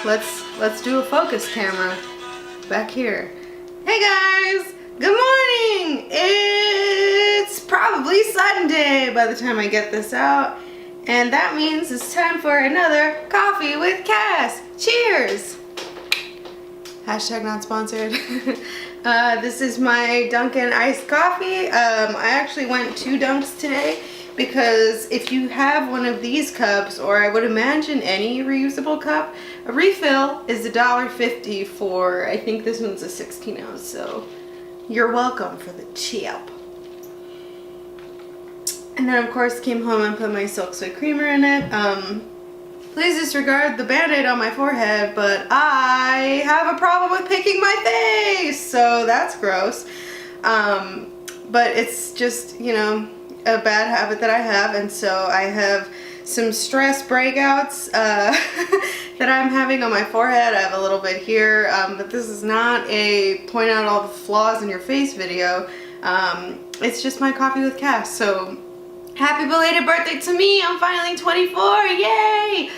let's do a focus camera back here. Hey guys, good morning. It's probably Sunday by the time I get this out, and that means it's time for another coffee with Cass. Cheers. Hashtag not sponsored. This is my Dunkin' iced coffee. I actually went 2 dunks today because if you have one of these cups, or I would imagine any reusable cup, a refill is $1.50 for, I think this one's a 16 ounce, so you're welcome for the tip. And then of course came home and put my Silk Sweet Creamer in it. Please disregard the band-aid on my forehead, but I have a problem with picking my face, so that's gross. But it's just, you know, a bad habit that I have, and so I have some stress breakouts that I'm having on my forehead. I have a little bit here, but this is not a point out all the flaws in your face video. It's just my coffee with Cass. So happy belated birthday to me. I'm finally 24. Yay!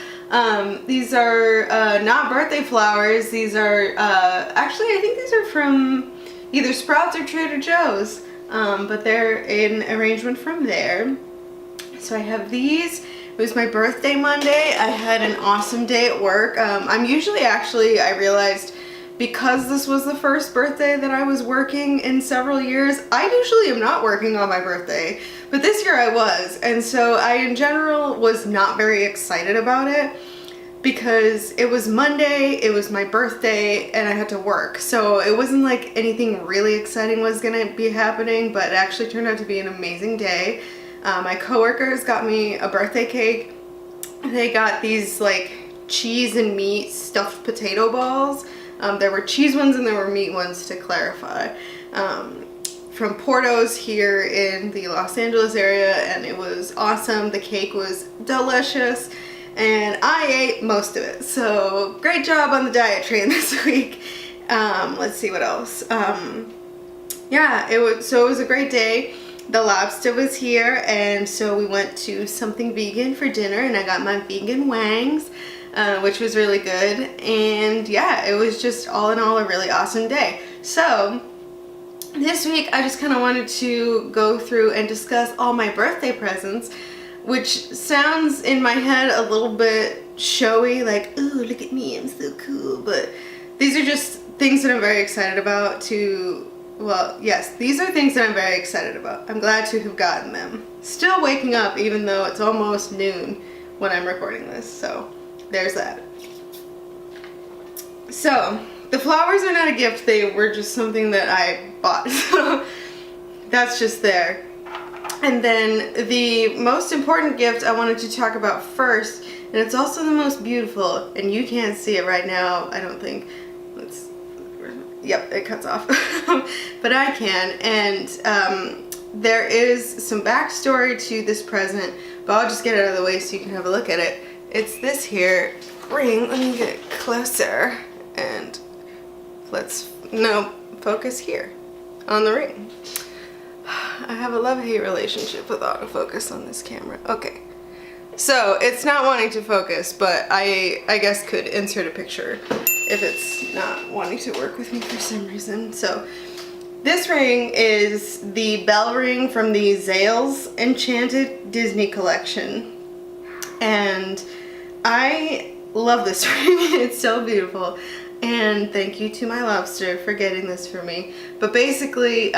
These are not birthday flowers. These are actually, I think these are from either Sprouts or Trader Joe's, but they're an arrangement from there. So I have these. It was my birthday Monday. I had an awesome day at work. I'm usually actually, I realized, because this was the first birthday that I was working in several years, I usually am not working on my birthday, but this year I was, and so I in general was not very excited about it because it was Monday, it was my birthday, and I had to work, so it wasn't like anything really exciting was gonna be happening, but it actually turned out to be an amazing day. My coworkers got me a birthday cake. They got these like cheese and meat stuffed potato balls. There were cheese ones and there were meat ones, to clarify, from Porto's here in the Los Angeles area, and it was awesome. The cake was delicious and I ate most of it, so great job on the diet train this week. Let's see what else. Yeah, it was a great day. The lobster was here, and so we went to something vegan for dinner, and I got my vegan wangs, which was really good. And yeah, it was just all in all a really awesome day. So this week I just kind of wanted to go through and discuss all my birthday presents, which sounds in my head a little bit showy, like, ooh, look at me, I'm so cool. But these are just things that I'm very excited about to, well, yes, these are things that I'm very excited about. I'm glad to have gotten them. Still waking up even though it's almost noon when I'm recording this, so there's that. So, the flowers are not a gift, they were just something that I bought, so that's just there. And then the most important gift I wanted to talk about first, and it's also the most beautiful, and you can't see it right now, I don't think. Yep, it cuts off, but I can, and there is some backstory to this present, but I'll just get it out of the way so you can have a look at it. It's this here ring. Let me get it closer, and focus here on the ring. I have a love-hate relationship with autofocus on this camera. Okay, so it's not wanting to focus, but I guess could insert a picture if it's not wanting to work with me for some reason. So this ring is the bell ring from the Zales Enchanted Disney collection, and I love this ring. It's so beautiful, and thank you to my lobster for getting this for me. But basically,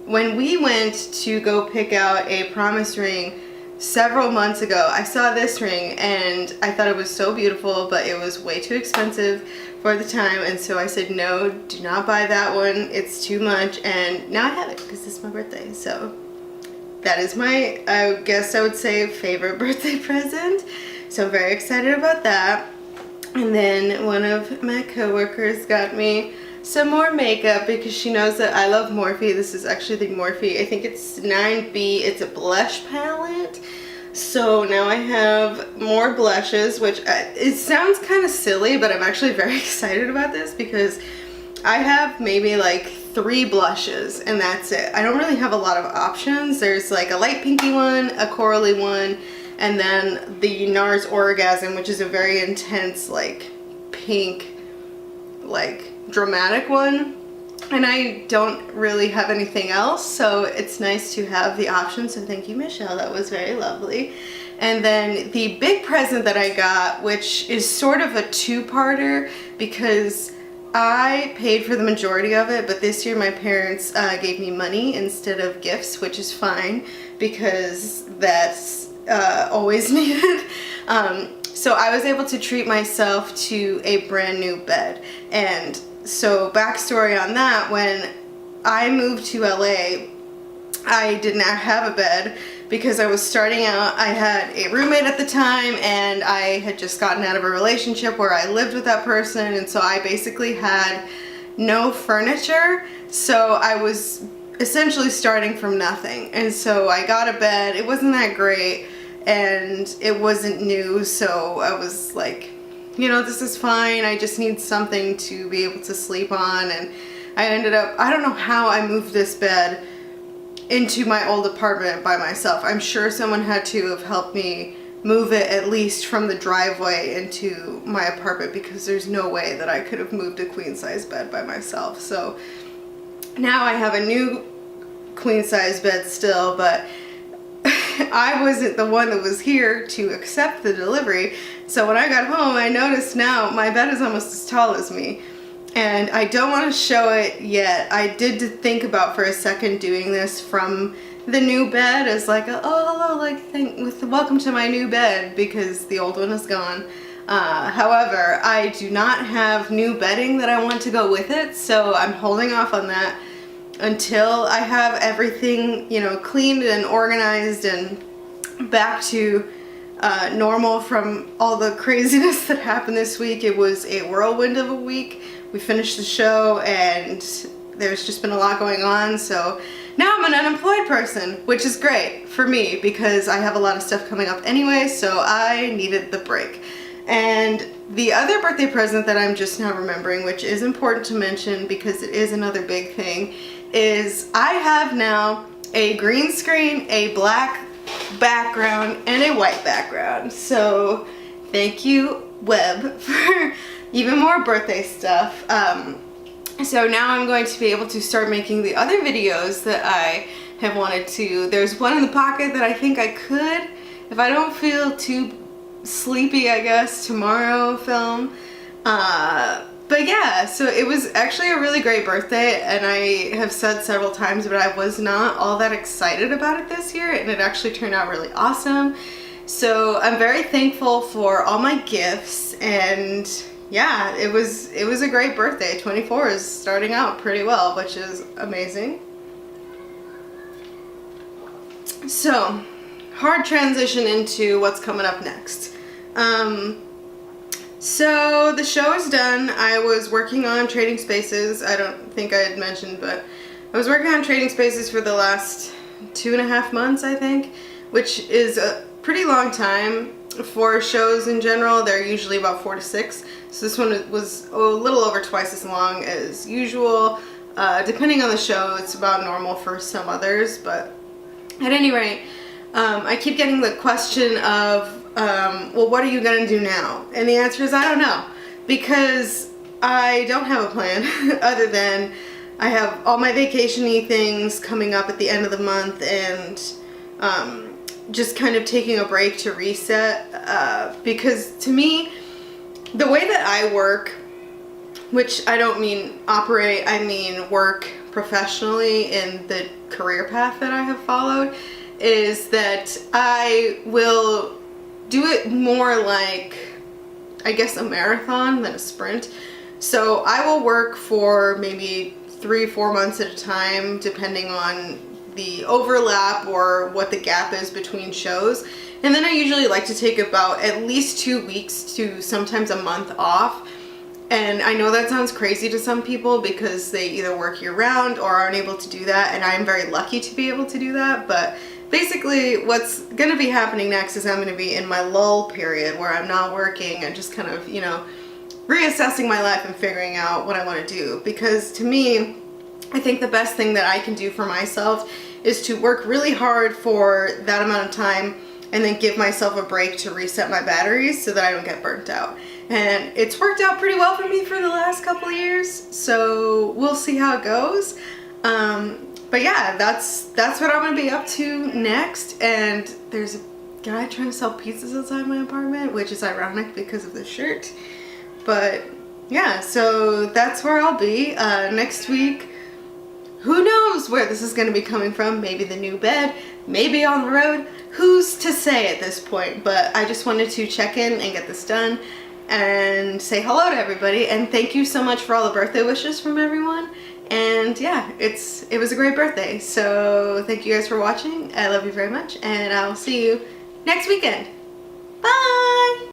when we went to go pick out a promise ring several months ago, I saw this ring and I thought it was so beautiful, but it was way too expensive for the time, and so I said, no, do not buy that one, it's too much, and now I have it because it's my birthday. So that is my, I guess I would say, favorite birthday present, so I'm very excited about that. And then one of my coworkers got me some more makeup because she knows that I love Morphe. This is actually the Morphe, I think it's 9B. It's a blush palette. So now I have more blushes, which it sounds kind of silly, but I'm actually very excited about this because I have maybe like 3 blushes and that's it. I don't really have a lot of options. There's like a light pinky one, a corally one, and then the NARS Orgasm, which is a very intense like pink, like, dramatic one. And I don't really have anything else, so it's nice to have the option. So thank you, Michelle. That was very lovely. And then the big present that I got, which is sort of a two-parter because I paid for the majority of it, but this year my parents gave me money instead of gifts, which is fine because that's always needed. So I was able to treat myself to a brand new bed. And so backstory on that, when I moved to LA, I did not have a bed because I was starting out. I had a roommate at the time and I had just gotten out of a relationship where I lived with that person, and so I basically had no furniture. So I was essentially starting from nothing. And so I got a bed. It wasn't that great and it wasn't new, so I was like, you know, this is fine. I just need something to be able to sleep on. And I ended up, I don't know how I moved this bed into my old apartment by myself. I'm sure someone had to have helped me move it at least from the driveway into my apartment, because there's no way that I could have moved a queen size bed by myself. So now I have a new queen size bed still, but I wasn't the one that was here to accept the delivery. So when I got home, I noticed now my bed is almost as tall as me. And I don't want to show it yet. I did think about for a second doing this from the new bed as like, oh hello, like welcome to my new bed, because the old one is gone. However, I do not have new bedding that I want to go with it, so I'm holding off on that until I have everything, you know, cleaned and organized and back to normal from all the craziness that happened this week. It was a whirlwind of a week. We finished the show and there's just been a lot going on, so now I'm an unemployed person, which is great for me because I have a lot of stuff coming up anyway, so I needed the break. And the other birthday present that I'm just now remembering, which is important to mention because it is another big thing, is I have now a green screen, a black background, and a white background. So thank you, Web, for even more birthday stuff. So now I'm going to be able to start making the other videos that I have wanted to. There's one in the pocket that I think I could, if I don't feel too sleepy, I guess, tomorrow film. But yeah, so it was actually a really great birthday, and I have said several times, but I was not all that excited about it this year, and it actually turned out really awesome. So I'm very thankful for all my gifts, and yeah, it was a great birthday. 24 is starting out pretty well, which is amazing. So, hard transition into what's coming up next. So the show is done. I was working on Trading Spaces. I don't think I had mentioned, but I was working on Trading Spaces for the last 2.5 months, I think, which is a pretty long time for shows in general. They're usually about 4 to 6. So this one was a little over twice as long as usual. Depending on the show, it's about normal for some others, but at any rate, I keep getting the question of, well, what are you gonna do now? And the answer is I don't know, because I don't have a plan other than I have all my vacation-y things coming up at the end of the month, and just kind of taking a break to reset, because to me, the way that I work, which I don't mean operate, I mean work professionally in the career path that I have followed, is that I will do it more like, I guess, a marathon than a sprint. So I will work for maybe 3-4 months at a time, depending on the overlap or what the gap is between shows. And then I usually like to take about at least 2 weeks to sometimes a month off. And I know that sounds crazy to some people because they either work year-round or aren't able to do that, and I'm very lucky to be able to do that. But basically what's going to be happening next is I'm going to be in my lull period where I'm not working and just kind of, you know, reassessing my life and figuring out what I want to do. Because to me, I think the best thing that I can do for myself is to work really hard for that amount of time and then give myself a break to reset my batteries so that I don't get burnt out. and it's worked out pretty well for me for the last couple of years, so we'll see how it goes. But yeah, that's what I'm gonna be up to next. And there's a guy trying to sell pizzas outside my apartment, which is ironic because of the shirt. But yeah, so that's where I'll be next week. Who knows where this is going to be coming from? Maybe the new bed, maybe on the road. Who's to say at this point? But I just wanted to check in and get this done and say hello to everybody. And thank you so much for all the birthday wishes from everyone. And yeah, it was a great birthday. So thank you guys for watching. I love you very much, and I'll see you next weekend. Bye!